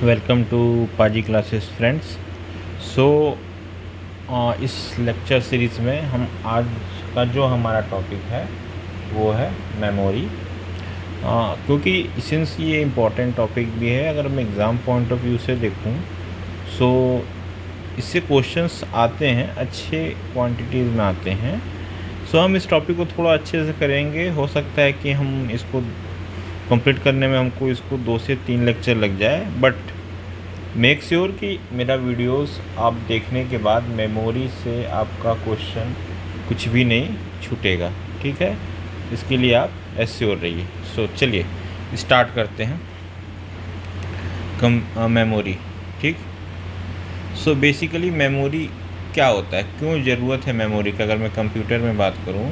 Welcome to पाजी classes friends. सो इस lecture series में हम आज का जो हमारा टॉपिक है वो है मेमोरी। क्योंकि सिंस ये इम्पोर्टेंट टॉपिक भी है, अगर मैं एग्ज़ाम पॉइंट ऑफ व्यू से देखूं सो इससे क्वेश्चंस आते हैं, अच्छे क्वांटिटीज़ में आते हैं। सो हम इस टॉपिक को थोड़ा अच्छे से करेंगे। हो सकता है कि हम इसको कंप्लीट करने में हमको इसको 2 से 3 लेक्चर लग जाए, बट मेक श्योर कि मेरा वीडियोस आप देखने के बाद मेमोरी से आपका क्वेश्चन कुछ भी नहीं छूटेगा, ठीक है। इसके लिए आप एश्योर रहिए। सो चलिए स्टार्ट करते हैं मेमोरी, ठीक। सो बेसिकली मेमोरी क्या होता है, क्यों ज़रूरत है मेमोरी का। अगर मैं कंप्यूटर में बात करूं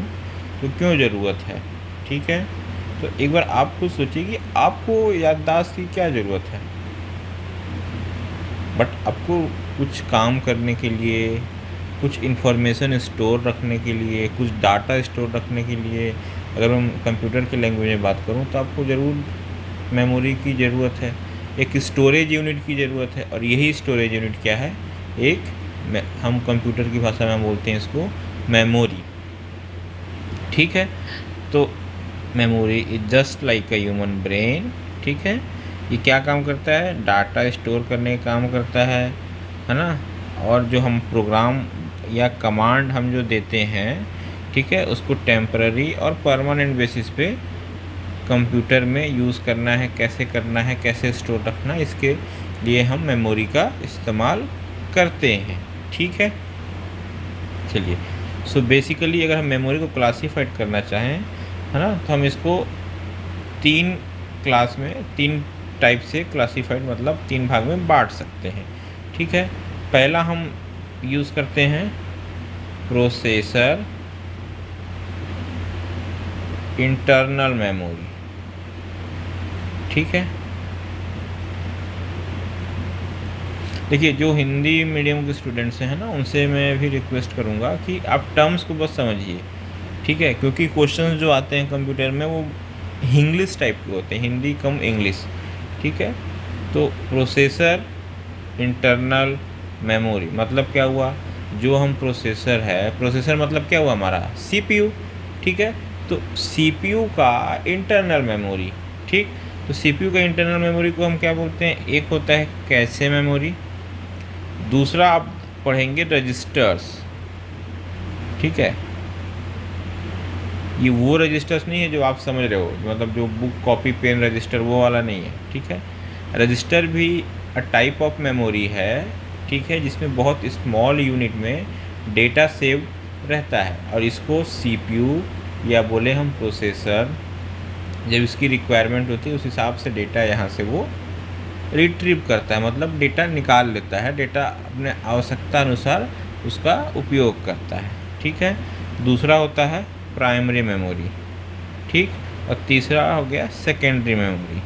तो क्यों ज़रूरत है, ठीक है। तो एक बार आप खुद सोचिए कि आपको याददाश्त की क्या ज़रूरत है। बट आपको कुछ काम करने के लिए, कुछ इन्फॉर्मेशन स्टोर रखने के लिए, कुछ डाटा स्टोर रखने के लिए, अगर हम कंप्यूटर के लैंग्वेज में बात करूं तो आपको ज़रूर मेमोरी की ज़रूरत है, एक स्टोरेज यूनिट की ज़रूरत है। और यही स्टोरेज यूनिट क्या है, हम कंप्यूटर की भाषा में बोलते हैं इसको मेमोरी, ठीक है। तो memory is just like a human brain, ठीक है। ये क्या काम करता है, डाटा स्टोर करने का काम करता है ना। और जो हम प्रोग्राम या कमांड हम जो देते हैं, ठीक है, उसको टेम्पररी और परमानेंट बेसिस पे कंप्यूटर में यूज़ करना है, कैसे करना है, कैसे स्टोर रखना, इसके लिए हम मेमोरी का इस्तेमाल करते हैं, ठीक है। चलिए, सो बेसिकली अगर हम मेमोरी को क्लासीफाइड करना चाहें, है ना, तो हम इसको 3 क्लास में 3 टाइप से क्लासीफाइड मतलब 3 भाग में बांट सकते हैं, ठीक है। पहला हम यूज़ करते हैं प्रोसेसर इंटरनल मेमोरी, ठीक है। देखिए, जो हिंदी मीडियम के स्टूडेंट्स हैं ना, उनसे मैं भी रिक्वेस्ट करूँगा कि आप टर्म्स को बस समझिए, ठीक है। क्योंकि क्वेश्चंस जो आते हैं कंप्यूटर में वो इंग्लिश टाइप के होते हैं, हिंदी कम इंग्लिश, ठीक है। तो प्रोसेसर इंटरनल मेमोरी मतलब क्या हुआ, जो हम प्रोसेसर है, प्रोसेसर मतलब क्या हुआ हमारा सीपीयू, ठीक है। तो सीपीयू का इंटरनल मेमोरी, ठीक। तो सीपीयू का इंटरनल मेमोरी को हम क्या बोलते हैं, एक होता है कैशे मेमोरी, दूसरा आप पढ़ेंगे रजिस्टर्स, ठीक है। ये वो रजिस्टर्स नहीं है जो आप समझ रहे हो, मतलब जो बुक कॉपी पेन रजिस्टर वो वाला नहीं है, ठीक है। रजिस्टर भी अ टाइप ऑफ मेमोरी है, ठीक है, जिसमें बहुत स्मॉल यूनिट में डेटा सेव रहता है। और इसको सीपीयू या बोले हम प्रोसेसर, जब इसकी रिक्वायरमेंट होती है उस हिसाब से डेटा यहाँ से वो रिट्रीव करता है, मतलब डेटा निकाल लेता है, डेटा अपने आवश्यकता अनुसार उसका उपयोग करता है, ठीक है। दूसरा होता है प्राइमरी मेमोरी, ठीक। और तीसरा हो गया सेकेंडरी मेमोरी,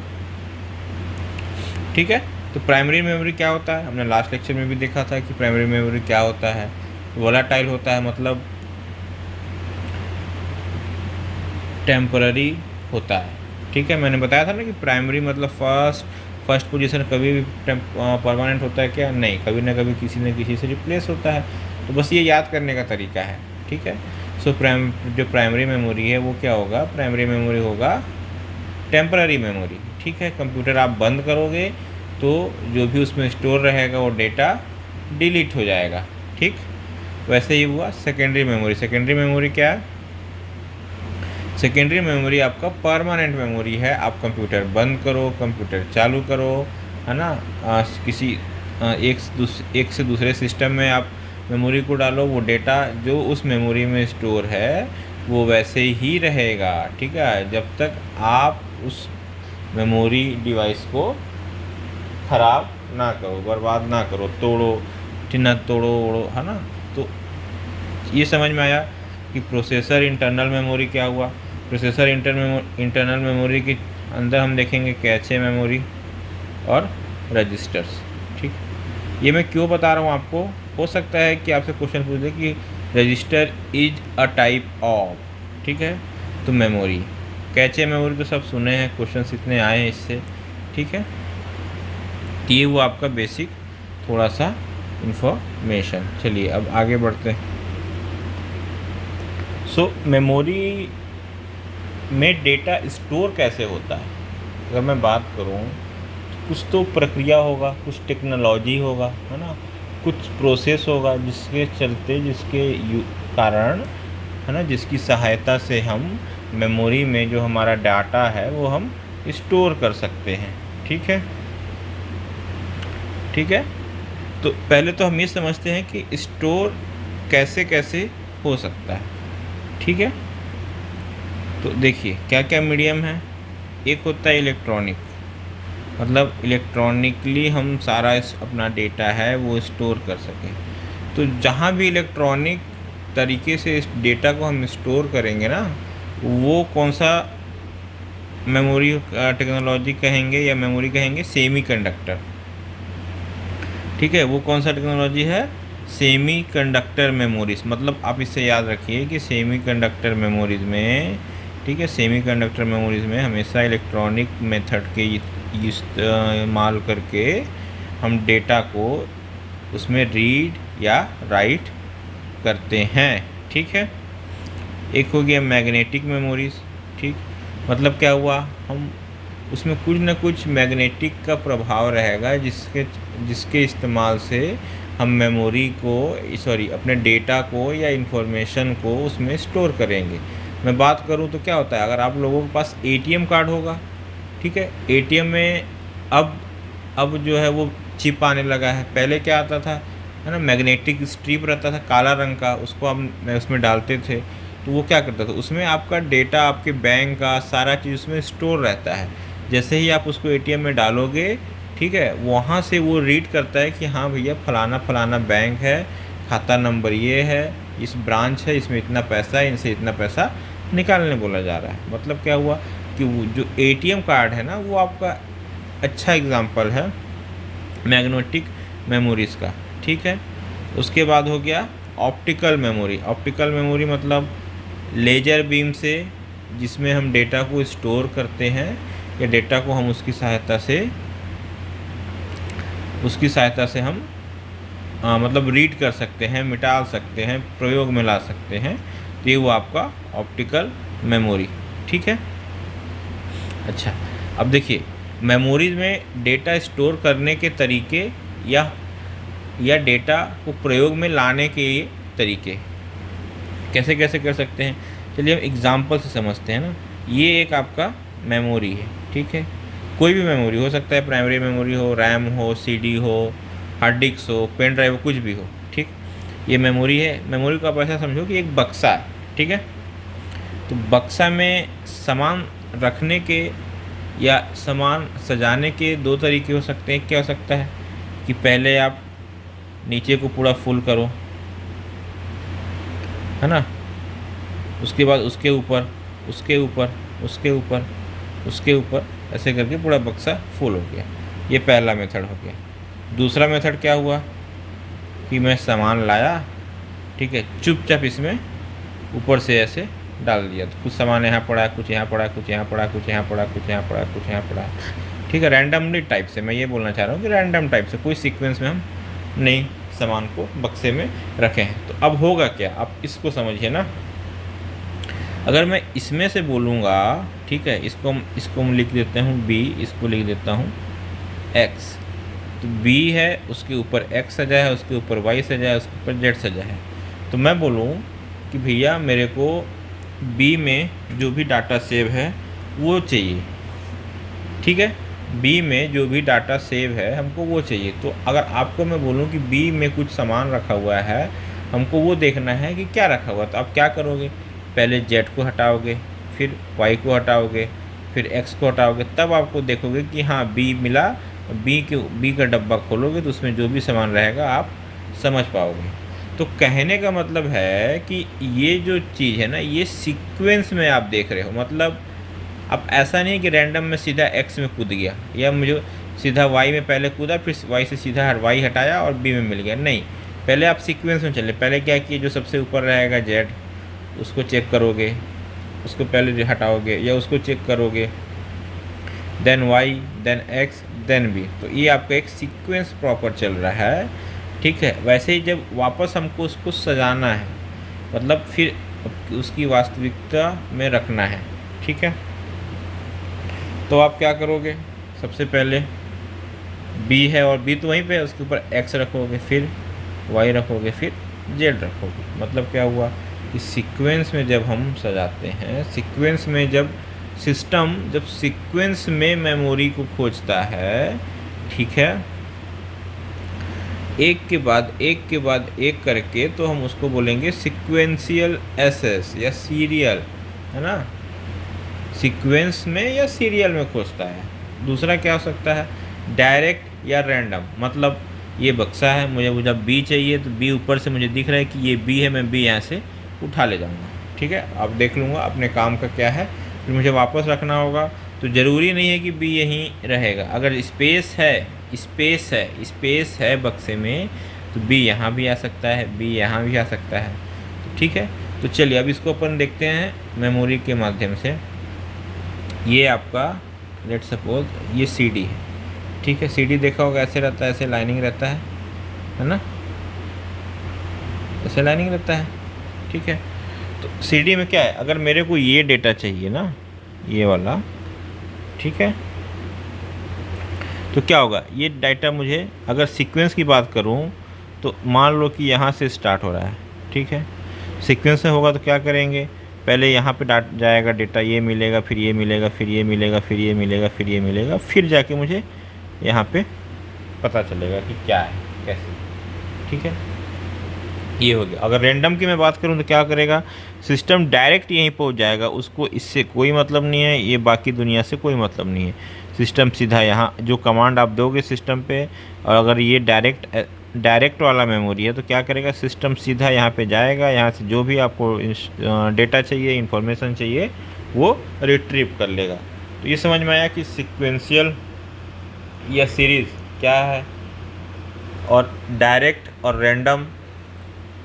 ठीक है। तो प्राइमरी मेमोरी क्या होता है, हमने लास्ट लेक्चर में भी देखा था कि प्राइमरी मेमोरी क्या होता है, वोलाटाइल होता है, मतलब टेम्पररी होता है, ठीक है। मैंने बताया था ना कि प्राइमरी मतलब फर्स्ट पोजीशन कभी भी परमानेंट होता है क्या, नहीं, कभी ना कभी किसी न किसी से रिप्लेस होता है। तो बस ये याद करने का तरीका है, ठीक है। सो जो प्राइमरी मेमोरी है वो क्या होगा, प्राइमरी मेमोरी होगा टेम्पररी मेमोरी, ठीक है। कंप्यूटर आप बंद करोगे तो जो भी उसमें स्टोर रहेगा वो डेटा डिलीट हो जाएगा, ठीक। वैसे ही हुआ सेकेंडरी मेमोरी। सेकेंडरी मेमोरी क्या है, सेकेंडरी मेमोरी आपका परमानेंट मेमोरी है। आप कंप्यूटर बंद करो, कंप्यूटर चालू करो, है ना, किसी एक से दूसरे सिस्टम में आप मेमोरी को डालो, वो डेटा जो उस मेमोरी में स्टोर है वो वैसे ही रहेगा, ठीक है, जब तक आप उस मेमोरी डिवाइस को ख़राब ना करो, बर्बाद ना करो, तोड़ो न तोड़ो, है ना। तो ये समझ में आया कि प्रोसेसर इंटरनल मेमोरी क्या हुआ। प्रोसेसर इंटरनल मेमोरी के अंदर हम देखेंगे कैचे मेमोरी और रजिस्टर्स, ठीक। ये मैं क्यों बता रहा हूँ आपको, हो सकता है कि आपसे क्वेश्चन पूछ दे कि register is a type of, ठीक है, तो मेमोरी। कैचे मेमोरी तो सब सुने हैं, क्वेश्चंस इतने आए हैं इससे, ठीक है। तो ये वो आपका बेसिक थोड़ा सा इंफॉर्मेशन। चलिए अब आगे बढ़ते हैं। मेमोरी में डेटा स्टोर कैसे होता है, अगर मैं बात करूं तो कुछ तो प्रक्रिया होगा, कुछ टेक्नोलॉजी होगा, है ना, कुछ प्रोसेस होगा जिसके चलते, जिसके कारण, है ना, जिसकी सहायता से हम मेमोरी में जो हमारा डाटा है वो हम स्टोर कर सकते हैं। ठीक है, ठीक है। तो पहले तो हम ये समझते हैं कि स्टोर कैसे कैसे हो सकता है। ठीक है, तो देखिए क्या क्या मीडियम है। एक होता है इलेक्ट्रॉनिक, मतलब इलेक्ट्रॉनिकली हम सारा अपना डेटा है वो स्टोर कर सकें। तो जहाँ भी इलेक्ट्रॉनिक तरीके से इस डेटा को हम स्टोर करेंगे ना, वो कौन सा मेमोरी टेक्नोलॉजी कहेंगे या मेमोरी कहेंगे, सेमीकंडक्टर। ठीक है, वो कौन सा टेक्नोलॉजी है, सेमीकंडक्टर मेमोरीज। मतलब आप इससे याद रखिए कि सेमीकंडक्टर मेमोरीज में, ठीक है, सेमीकंडक्टर मेमोरीज में हमेशा इलेक्ट्रॉनिक मेथड के इस्तेमाल करके हम डेटा को उसमें रीड या राइट करते हैं। ठीक है, एक हो गया मैग्नेटिक मेमोरीज। ठीक, मतलब क्या हुआ, हम उसमें कुछ ना कुछ मैग्नेटिक का प्रभाव रहेगा जिसके इस्तेमाल से हम मेमोरी को, सॉरी, अपने डेटा को या इन्फॉर्मेशन को उसमें स्टोर करेंगे। मैं बात करूं तो क्या होता है, अगर आप लोगों के पास एटीएम कार्ड होगा, ठीक है, एटीएम में अब जो है वो चिप आने लगा है। पहले क्या आता था, है ना, मैग्नेटिक स्ट्रिप रहता था काला रंग का, उसको हम उसमें डालते थे, तो वो क्या करता था, उसमें आपका डेटा, आपके बैंक का सारा चीज़ उसमें स्टोर रहता है। जैसे ही आप उसको एटीएम में डालोगे, ठीक है, वहाँ से वो रीड करता है कि हाँ भैया फलाना फलाना बैंक है, खाता नंबर ये है, इस ब्रांच है, इसमें इतना पैसा है, इनसे इतना पैसा निकालने बोला जा रहा है। मतलब क्या हुआ कि वो जो एटीएम कार्ड है ना, वो आपका अच्छा एग्जांपल है मैग्नेटिक मेमोरीज़ का। ठीक है, उसके बाद हो गया ऑप्टिकल मेमोरी। ऑप्टिकल मेमोरी मतलब लेज़र बीम से जिसमें हम डेटा को स्टोर करते हैं, या डेटा को हम उसकी सहायता से हम मतलब रीड कर सकते हैं, मिटा सकते हैं, प्रयोग में ला सकते हैं। तो ये वो आपका ऑप्टिकल मेमोरी। ठीक है, अच्छा, अब देखिए मेमोरीज में डेटा स्टोर करने के तरीके या डेटा को प्रयोग में लाने के तरीके कैसे कैसे कर सकते हैं। चलिए हम एग्जांपल से समझते हैं ना। ये एक आपका मेमोरी है, ठीक है, कोई भी मेमोरी हो सकता है, प्राइमरी मेमोरी हो, रैम हो, सीडी हो, हार्ड डिस्क हो, पेन ड्राइव हो, कुछ भी हो। ठीक, ये मेमोरी है। मेमोरी को आप ऐसा समझो कि एक बक्सा है। ठीक है, तो बक्सा में सामान रखने के या सामान सजाने के दो तरीके हो सकते हैं। क्या हो सकता है कि पहले आप नीचे को पूरा फुल करो, है ना, उसके बाद उसके ऊपर उसके ऊपर उसके ऊपर उसके ऊपर ऐसे करके पूरा बक्सा फुल हो गया। ये पहला मेथड हो गया। दूसरा मेथड क्या हुआ कि मैं सामान लाया, ठीक है, चुपचाप इसमें ऊपर से ऐसे डाल दिया, तो कुछ सामान यहाँ पड़ा, कुछ यहाँ पड़ा, कुछ यहाँ पड़ा, कुछ यहाँ पड़ा, कुछ यहाँ पड़ा, कुछ यहाँ पड़ा। ठीक है, रैंडमली टाइप से, मैं ये बोलना चाह रहा हूँ कि रैंडम टाइप से, कोई सीक्वेंस में हम नहीं सामान को बक्से में रखे हैं। तो अब होगा क्या, आप इसको समझिए ना। अगर मैं इसमें से बोलूँगा, ठीक है, इसको हम लिख देते हूँ B, इसको लिख देता हूँ X। तो B है, उसके ऊपर X सजा है, उसके ऊपर Y सजा है, उसके ऊपर Z सजा है। तो मैं बोलूँ कि भैया मेरे को B में जो भी डाटा सेव है वो चाहिए। ठीक है, B में जो भी डाटा सेव है हमको वो चाहिए। तो अगर आपको मैं बोलूँ कि B में कुछ सामान रखा हुआ है, हमको वो देखना है कि क्या रखा हुआ, तो आप क्या करोगे, पहले Z को हटाओगे, फिर Y को हटाओगे, फिर X को हटाओगे, तब आपको देखोगे कि हाँ B मिला। B का डब्बा खोलोगे तो उसमें जो भी सामान रहेगा आप समझ पाओगे। तो कहने का मतलब है कि ये जो चीज़ है ना, ये सीक्वेंस में आप देख रहे हो। मतलब अब ऐसा नहीं कि रैंडम में सीधा X में कूद गया, या मुझे सीधा Y में पहले कूदा, फिर Y से सीधा Y हटाया और B में मिल गया। नहीं, पहले आप सीक्वेंस में चले। पहले क्या किए, जो सबसे ऊपर रहेगा Z, उसको चेक करोगे, उसको पहले हटाओगे, या उसको चेक करोगे, then Y, then X, then B. तो ये आपका एक सीक्वेंस प्रॉपर चल रहा है, ठीक है। वैसे ही जब वापस हमको उसको सजाना है, मतलब फिर उसकी वास्तविकता में रखना है, ठीक है। तो आप क्या करोगे, सबसे पहले बी है और बी तो वहीं पे है, उसके ऊपर एक्स रखोगे, फिर वाई रखोगे, फिर जेड रखोगे। मतलब क्या हुआ कि सीक्वेंस में जब हम सजाते हैं, सीक्वेंस में जब सिस्टम जब सीक्वेंस में मेमोरी को खोजता है, ठीक है, एक के बाद एक करके, तो हम उसको बोलेंगे सीक्वेंशियल एसेस या सीरियल, है ना। सीक्वेंस में या सीरियल में खोजता है। दूसरा क्या हो सकता है, डायरेक्ट या रैंडम। मतलब ये बक्सा है, मुझे जब बी चाहिए तो बी ऊपर से मुझे दिख रहा है कि ये बी है, मैं बी यहाँ से उठा ले जाऊँगा, ठीक है। अब देख लूँगा अपने काम का क्या है, फिर मुझे वापस रखना होगा। तो ज़रूरी नहीं है कि बी यहीं रहेगा। अगर स्पेस है बक्से में, तो बी यहाँ भी आ सकता है, बी यहाँ भी आ सकता है, तो ठीक है। तो चलिए अब इसको अपन देखते हैं मेमोरी के माध्यम से। ये आपका लेट सपोज ये CD है, ठीक है। CD देखा होगा, ऐसे रहता है, ऐसे लाइनिंग रहता है ना, ऐसे लाइनिंग रहता है, ठीक है। तो CD में क्या है, अगर मेरे को ये डेटा चाहिए ना, ये वाला, ठीक है, तो क्या होगा, ये डाटा मुझे, अगर सीक्वेंस की बात करूं तो मान लो कि यहाँ से स्टार्ट हो रहा है, ठीक है। सीक्वेंस में होगा तो क्या करेंगे, पहले यहाँ पे जाएगा डेटा, ये मिलेगा, फिर ये मिलेगा, फिर ये मिलेगा, फिर ये मिलेगा, फिर ये मिलेगा, फिर जाके मुझे यहाँ पे पता चलेगा कि क्या है, कैसे, ठीक है। ये हो गया। अगर रैंडम की मैं बात करूँ तो क्या करेगा, सिस्टम डायरेक्ट यहीं पहुँच जाएगा, उसको इससे कोई मतलब नहीं है, ये बाकी दुनिया से कोई मतलब नहीं है। सिस्टम सीधा यहाँ जो कमांड आप दोगे सिस्टम पे, और अगर ये डायरेक्ट वाला मेमोरी है तो क्या करेगा, सिस्टम सीधा यहाँ पे जाएगा, यहाँ से जो भी आपको डेटा चाहिए, इंफॉर्मेशन चाहिए, वो रिट्रीव कर लेगा। तो ये समझ में आया कि सीक्वेंशियल या सीरीज़ क्या है, और डायरेक्ट और रैंडम,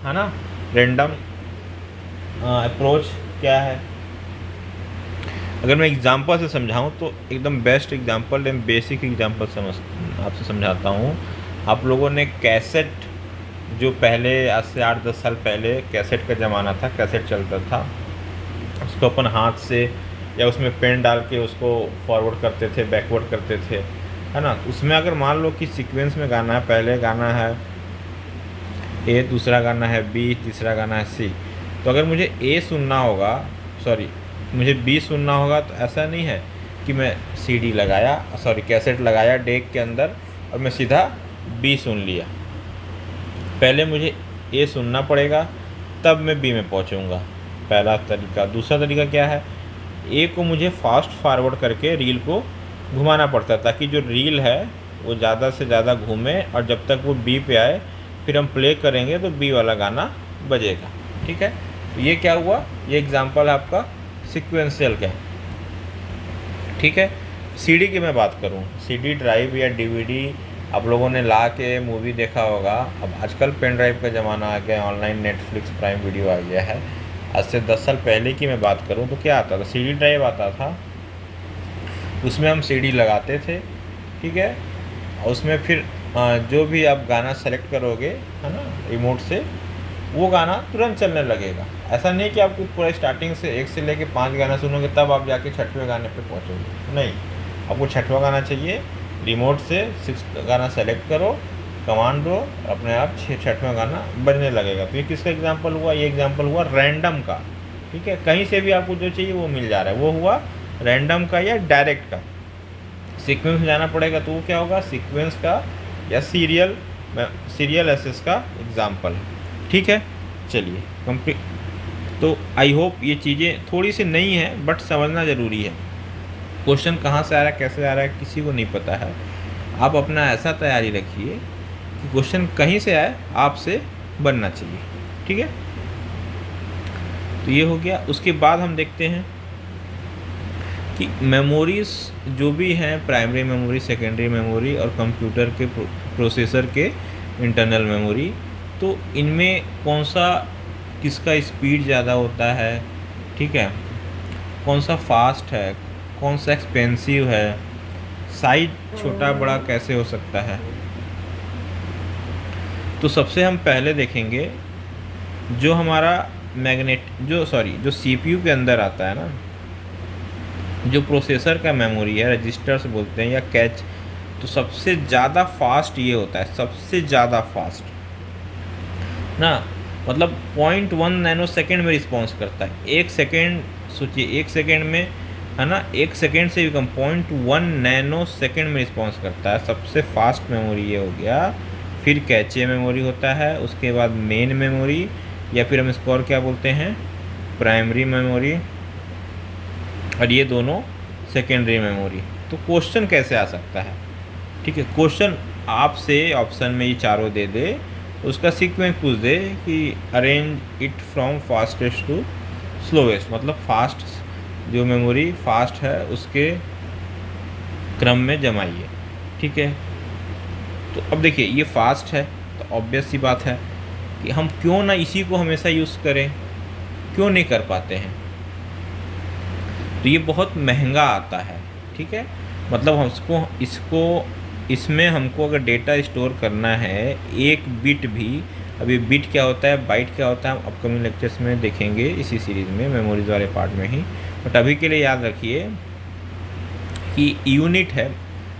है ना, रैंडम अप्रोच क्या है। अगर मैं एग्जांपल से समझाऊं तो एकदम बेस्ट एग्जांपल, एकदम बेसिक एग्जांपल आपसे समझाता हूं। आप लोगों ने कैसेट, जो पहले आज से 8-10 साल पहले कैसेट का ज़माना था, कैसेट चलता था, उसको अपन हाथ से या उसमें पेन डाल के उसको फॉरवर्ड करते थे, बैकवर्ड करते थे, है ना। उसमें अगर मान लो कि सीक्वेंस में गाना है, पहले गाना है ए, दूसरा गाना है बी, तीसरा गाना है सी, तो अगर मुझे ए सुनना होगा, मुझे बी सुनना होगा, तो ऐसा नहीं है कि मैं CD लगाया, कैसेट लगाया डेक के अंदर और मैं सीधा बी सुन लिया। पहले मुझे ए सुनना पड़ेगा, तब मैं बी में पहुंचूंगा, पहला तरीका। दूसरा तरीका क्या है, ए को मुझे फास्ट फॉरवर्ड करके रील को घुमाना पड़ता है, ताकि जो रील है वो ज़्यादा से ज़्यादा घूमे, और जब तक वो बी पे आए फिर हम प्ले करेंगे तो बी वाला गाना बजेगा, ठीक है। तो ये क्या हुआ, ये एग्जांपल आपका सीक्वेंशियल का, ठीक है। CD की मैं बात करूं, CD ड्राइव या DVD आप लोगों ने ला के मूवी देखा होगा। अब आजकल पेन ड्राइव का ज़माना आ गया, ऑनलाइन नेटफ्लिक्स प्राइम वीडियो आ गया है। आज से 10 साल पहले की मैं बात करूं तो क्या आता था, CD ड्राइव आता था, उसमें हम CD लगाते थे, ठीक है। और उसमें फिर जो भी आप गाना सेलेक्ट करोगे, है ना, रिमोट से, वो गाना तुरंत चलने लगेगा। ऐसा नहीं कि आपको पूरा स्टार्टिंग से 1 से लेके 5 गाना सुनोगे तब आप जाके 6वें गाने पे पहुंचोगे, नहीं। आपको 6वां गाना चाहिए, रिमोट से 6 गाना सेलेक्ट करो, कमांड दो, अपने आप 6वां गाना बजने लगेगा। तो ये किसका एग्जांपल हुआ, ये एग्जांपल हुआ रैंडम का, ठीक है। कहीं से भी आपको जो चाहिए वो मिल जा रहा है, वो हुआ रैंडम का या डायरेक्ट का। सीक्वेंस में जाना पड़ेगा तो वो क्या होगा, सीक्वेंस का या सीरियल एसेस का एग्जांपल, ठीक है। चलिए कंप्लीट। तो आई होप ये चीज़ें थोड़ी सी नई हैं, बट समझना ज़रूरी है। क्वेश्चन कहाँ से आ रहा है, कैसे आ रहा है, किसी को नहीं पता है। आप अपना ऐसा तैयारी रखिए कि क्वेश्चन कहीं से आए आपसे बनना चाहिए, ठीक है। तो ये हो गया। उसके बाद हम देखते हैं कि मेमोरीज जो भी हैं, प्राइमरी मेमोरी, सेकेंडरी मेमोरी और कंप्यूटर के प्रोसेसर के इंटरनल मेमोरी, तो इनमें कौन सा, किसका स्पीड ज़्यादा होता है, ठीक है, कौन सा फास्ट है, कौन सा एक्सपेंसिव है, साइज छोटा बड़ा कैसे हो सकता है? तो सबसे हम पहले देखेंगे जो हमारा जो सीपीयू के अंदर आता है ना, जो प्रोसेसर का मेमोरी है, रजिस्टर्स बोलते हैं या कैच, तो सबसे ज़्यादा फास्ट ये होता है, सबसे ज़्यादा फास्ट ना, मतलब 0.1 नैनो सेकेंड में रिस्पॉन्स करता है। 1 सेकेंड सोचिए, 1 सेकेंड में है ना, 1 सेकेंड से भी कम 0.1 नैनो सेकेंड में रिस्पॉन्स करता है, सबसे फास्ट मेमोरी ये हो गया। फिर कैचे मेमोरी होता है, उसके बाद मेन मेमोरी, या फिर हम इसको और क्या बोलते हैं, प्राइमरी मेमोरी, और ये दोनों सेकेंडरी मेमोरी। तो क्वेश्चन कैसे आ सकता है? ठीक है, क्वेश्चन आपसे ऑप्शन में ये चारों दे दे, उसका सीक्वेंस पूछ दे कि arrange it from fastest to slowest, मतलब फास्ट जो मेमोरी फास्ट है उसके क्रम में जमाइए। ठीक है, तो अब देखिए ये फास्ट है तो ऑब्वियस सी बात है कि हम क्यों ना इसी को हमेशा यूज़ करें, क्यों नहीं कर पाते हैं? तो ये बहुत महंगा आता है। ठीक है, मतलब हमको इसमें हमको अगर डेटा स्टोर करना है, एक बिट भी, अभी बिट क्या होता है, बाइट क्या होता है, हम अपकमिंग लेक्चर्स में देखेंगे इसी सीरीज़ में, मेमोरीज वाले पार्ट में ही। बट अभी के लिए याद रखिए कि यूनिट है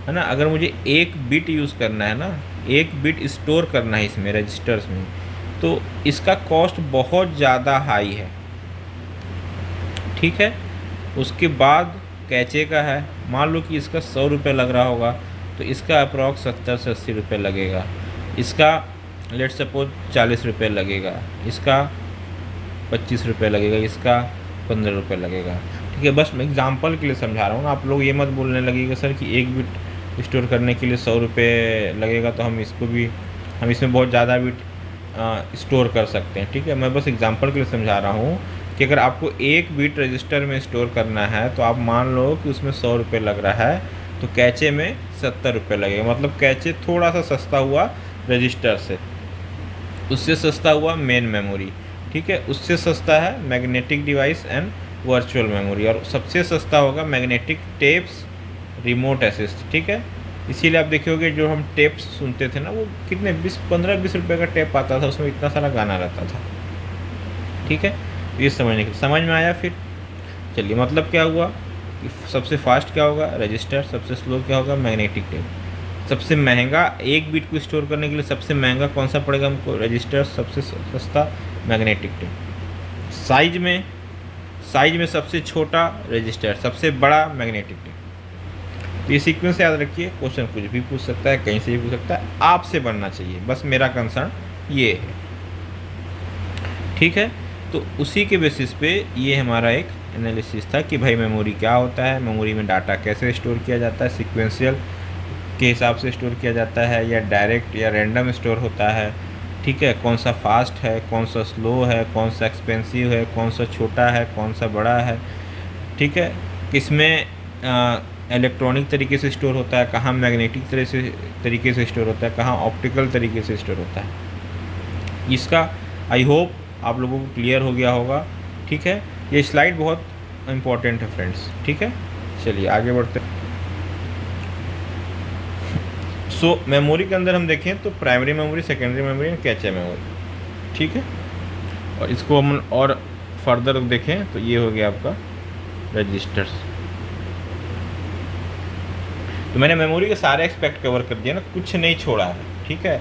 ना, अगर मुझे एक बिट यूज़ करना है ना, एक बिट स्टोर करना है इसमें रजिस्टर्स में, तो इसका कॉस्ट बहुत ज़्यादा हाई है। ठीक है, उसके बाद कैचे का है, मान लो कि इसका 100 रुपये लग रहा होगा, तो इसका अप्रॉक्स 70 से 80 रुपये लगेगा, इसका लेट सपोज 40 रुपये लगेगा, इसका 25 रुपये लगेगा, इसका 15 रुपये लगेगा। ठीक है, बस मैं एग्जांपल के लिए समझा रहा हूँ ना, आप लोग ये मत बोलने लगेगा सर कि एक बिट स्टोर करने के लिए 100 रुपये लगेगा तो हम इसमें बहुत ज़्यादा बिट स्टोर कर सकते हैं। ठीक है, मैं बस एग्जांपल के लिए समझा रहा हूँ कि अगर आपको एक बिट रजिस्टर में स्टोर करना है तो आप मान लो कि उसमें 100 रुपये लग रहा है, तो कैचे में 70 रुपये लगेगा। मतलब कैचे थोड़ा सा सस्ता हुआ रजिस्टर से, उससे सस्ता हुआ मेन मेमोरी। ठीक है, उससे सस्ता है magnetic device and virtual memory, और सबसे सस्ता होगा मैग्नेटिक टेप्स रिमोट असिस्ट। ठीक है, इसीलिए आप देखोगे जो हम टेप्स सुनते थे ना, वो कितने 15-20 रुपये का टेप आता था, उसमें इतना सारा गाना रहता था। ठीक है, ये समझ में आया? फिर चलिए, मतलब क्या हुआ कि सबसे फास्ट क्या होगा रजिस्टर, सबसे स्लो क्या होगा मैग्नेटिक टेप। सबसे महंगा एक बिट को स्टोर करने के लिए सबसे महंगा कौन सा पड़ेगा हमको, रजिस्टर, सबसे सस्ता मैग्नेटिक टेप। साइज में सबसे छोटा रजिस्टर, सबसे बड़ा मैग्नेटिक टेप। तो ये सीक्वेंस याद रखिए, क्वेश्चन कुछ भी पूछ सकता है, कहीं से भी पूछ सकता है, आपसे बनना चाहिए, बस मेरा कंसर्न ये है। ठीक है, तो उसी के बेसिस पे ये हमारा एक एनालिसिस था कि भाई मेमोरी क्या होता है, मेमोरी में डाटा कैसे स्टोर किया जाता है, सीक्वेंशियल के हिसाब से स्टोर किया जाता है या डायरेक्ट या रैंडम स्टोर होता है। ठीक है, कौन सा फास्ट है, कौन सा स्लो है, कौन सा एक्सपेंसिव है, कौन सा छोटा है, कौन सा बड़ा है। ठीक है, किसमें इलेक्ट्रॉनिक तरीके से स्टोर होता है, कहाँ मैग्नेटिक तरीके से स्टोर होता है, कहाँ ऑप्टिकल तरीके से स्टोर होता है। इसका आई होप आप लोगों को क्लियर हो गया होगा। ठीक है, ये स्लाइड बहुत इम्पोर्टेंट है फ्रेंड्स। ठीक है, चलिए आगे बढ़ते हैं। मेमोरी के अंदर हम देखें तो primary memory, secondary memory, cache memory. ठीक है, और इसको हम और फर्दर देखें तो ये हो गया आपका रजिस्टर्स। तो मैंने मेमोरी के सारे एस्पेक्ट कवर कर दिया ना, कुछ नहीं छोड़ा है। ठीक है,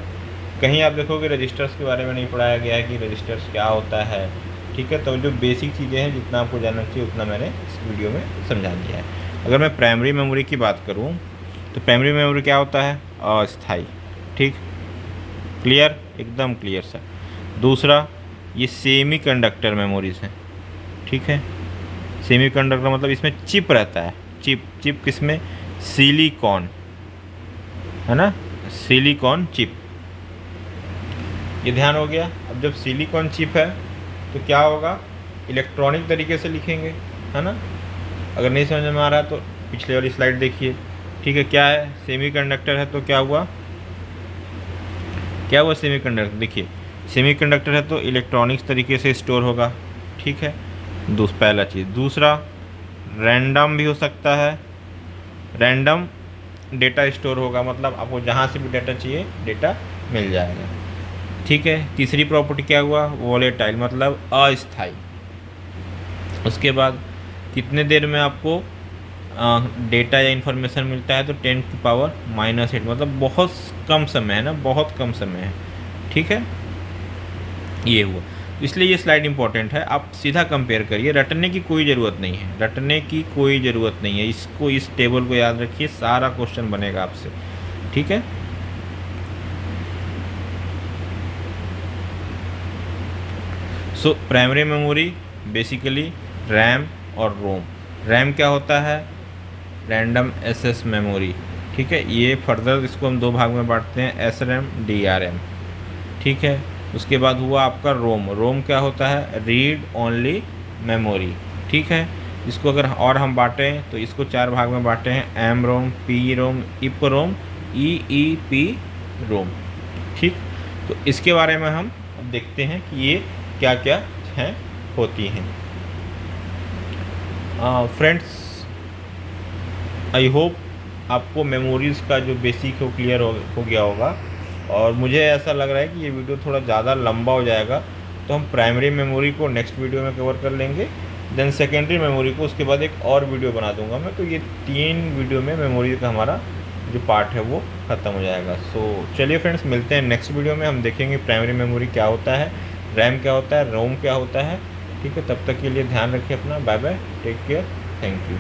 कहीं आप देखोगे रजिस्टर्स के बारे में नहीं पढ़ाया गया है कि रजिस्टर्स क्या होता है। ठीक है, तो जो बेसिक चीज़ें हैं, जितना आपको जानना चाहिए उतना मैंने इस वीडियो में समझा दिया है। अगर मैं प्राइमरी मेमोरी की बात करूं तो प्राइमरी मेमोरी क्या होता है, अस्थाई। ठीक, क्लियर, एकदम क्लियर सर। दूसरा, ये सेमी कंडक्टर मेमोरीज हैं। ठीक है, सेमी कंडक्टर मतलब इसमें चिप रहता है, चिप किसमें, सिलिकॉन, है ना, सिलिकॉन चिप। ये ध्यान हो गया। अब जब सिलिकॉन चिप है तो क्या होगा, इलेक्ट्रॉनिक तरीके से लिखेंगे, है ना। अगर नहीं समझ में आ रहा तो पिछले वाली स्लाइड देखिए। ठीक है, क्या है, सेमीकंडक्टर है तो क्या हुआ सेमीकंडक्टर। देखिए, सेमीकंडक्टर है तो इलेक्ट्रॉनिक्स तरीके से स्टोर होगा। ठीक है, पहला चीज़। दूसरा, रैंडम भी हो सकता है, रैंडम डेटा स्टोर होगा, मतलब आपको जहाँ से भी डेटा चाहिए डेटा मिल जाएगा। ठीक है, तीसरी प्रॉपर्टी क्या हुआ, वॉलेटाइल मतलब अस्थाई। उसके बाद कितने देर में आपको डेटा या इन्फॉर्मेशन मिलता है, तो 10⁻⁻8 मतलब बहुत कम समय है ना, बहुत कम समय है। ठीक है, ये हुआ, इसलिए ये स्लाइड इंपॉर्टेंट है। आप सीधा कंपेयर करिए, रटने की कोई ज़रूरत नहीं है, रटने की कोई ज़रूरत नहीं है। इसको, इस टेबल को याद रखिए, सारा क्वेश्चन बनेगा आपसे। ठीक है, so primary memory basically RAM और रोम। रैम क्या होता है, रैंडम एक्सेस मेमोरी। ठीक है, ये फर्दर इसको हम दो भाग में बांटते हैं, S RAM D R M. ठीक है, उसके बाद हुआ आपका रोम। रोम क्या होता है, रीड ओनली मेमोरी। ठीक है, इसको अगर और हम बांटें तो इसको चार भाग में बांटे हैं, एम रोम, पी रोम, इप रोम, ई पी रोम। ठीक, तो इसके बारे में हम अब देखते हैं कि ये क्या क्या हैं, होती हैं। फ्रेंड्स, आई होप आपको मेमोरीज़ का जो बेसिक है वो क्लियर हो गया होगा। और मुझे ऐसा लग रहा है कि ये वीडियो थोड़ा ज़्यादा लंबा हो जाएगा, तो हम प्राइमरी मेमोरी को नेक्स्ट वीडियो में कवर कर लेंगे, देन सेकेंडरी मेमोरी को उसके बाद एक और वीडियो बना दूंगा मैं। तो ये 3 वीडियो में मेमोरी का हमारा जो पार्ट है वो ख़त्म हो जाएगा। सो चलिए फ्रेंड्स, मिलते हैं नेक्स्ट वीडियो में। हम देखेंगे प्राइमरी मेमोरी क्या होता है, रैम क्या होता है, रोम क्या होता है। ठीक है, तब तक के लिए ध्यान रखिए अपना। Bye bye, take care, thank you.